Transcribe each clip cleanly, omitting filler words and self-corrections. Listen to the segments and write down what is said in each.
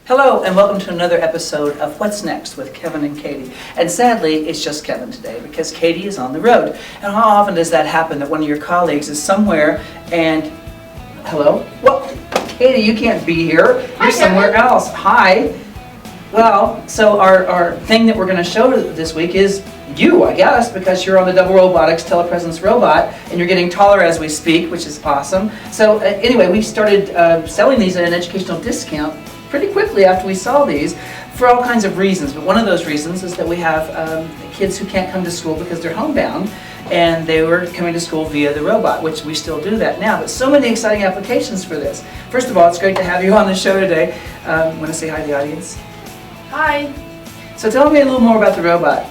Hello and welcome to another episode of What's Next with Kevin and Katie. And sadly, it's just Kevin today because Katie is on the road. And how often does that happen that one of your colleagues is somewhere and... Hello? Well, Katie, you can't be here. You're somewhere else. Hi. Well, so our thing that we're going to show this week is you, I guess, because you're on the double robotics telepresence robot and you're getting taller as we speak, which is awesome. So anyway, we started selling these at an educational discount pretty quickly after we saw these for all kinds of reasons. But one of those reasons is that we have kids who can't come to school because they're homebound and they were coming to school via the robot, which we still do that now. But so many exciting applications for this. First of all, it's great to have you on the show today. Want to say hi to the audience? Hi. So tell me a little more about the robot.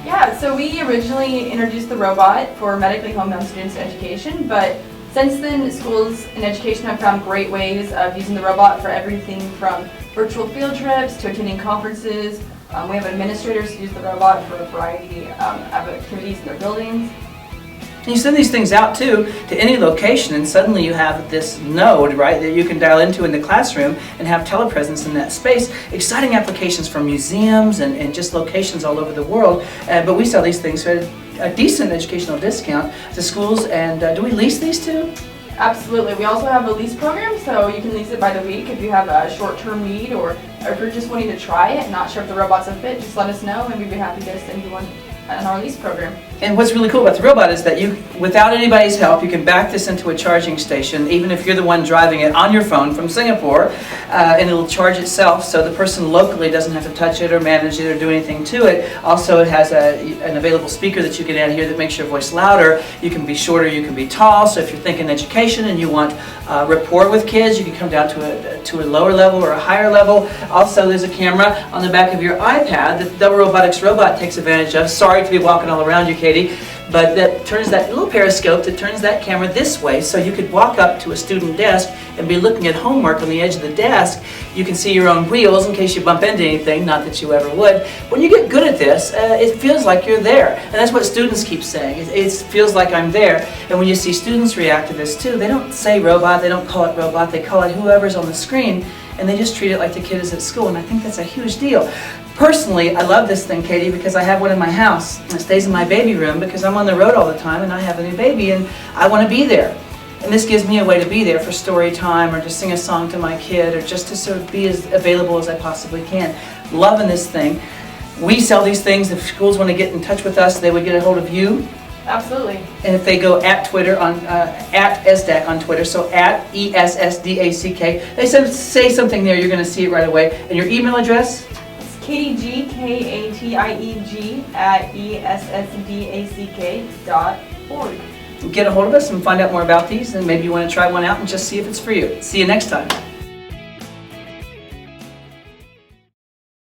Yeah, so we originally introduced the robot for medically homebound students in education, but since then, schools and education have found great ways of using the robot for everything from virtual field trips to attending conferences. We have administrators who use the robot for a variety of activities in their buildings. And you send these things out too to any location, and suddenly you have this node, right, that you can dial into in the classroom and have telepresence in that space. Exciting applications for museums and just locations all over the world. But we sell these things for a decent educational discount to schools. And do we lease these too? Absolutely. We also have a lease program, so you can lease it by the week if you have a short-term need, or if you're just wanting to try it and not sure if the robot's a fit, just let us know and we'd be happy to send you one in our lease program. And what's really cool about the robot is that you, without anybody's help, you can back this into a charging station, even if you're the one driving it on your phone from Singapore, and it'll charge itself, so the person locally doesn't have to touch it or manage it or do anything to it. Also, it has an available speaker that you can add here that makes your voice louder. You can be shorter, you can be tall, so if you're thinking education and you want rapport with kids, you can come down to a lower level or a higher level. Also, there's a camera on the back of your iPad that the Double Robotics robot takes advantage of. Sorry to be walking all around you, Katie, but that turns that little periscope that turns that camera this way, so you could walk up to a student desk and be looking at homework on the edge of the desk. You can see your own wheels in case you bump into anything, not that you ever would. When you get good at this, it feels like you're there, and that's what students keep saying. It feels like I'm there. And when you see students react to this too, they don't say robot, they don't call it robot, they call it whoever's on the screen, and they just treat it like the kid is at school, and I think that's a huge deal. Personally, I love this thing, Katie, because I have one in my house. It stays in my baby room because I'm on the road all the time and I have a new baby and I want to be there. And this gives me a way to be there for story time or to sing a song to my kid or just to sort of be as available as I possibly can. Loving this thing. We sell these things. If schools want to get in touch with us, they would get a hold of you. Absolutely. And if they go at Twitter, at SDAC on Twitter, so at ESSDACK, they say something there, you're going to see it right away. And your email address? katieg, K-A-T-I-E-G, at ESSDACK.org. Get a hold of us and find out more about these, and maybe you want to try one out and just see if it's for you. See you next time.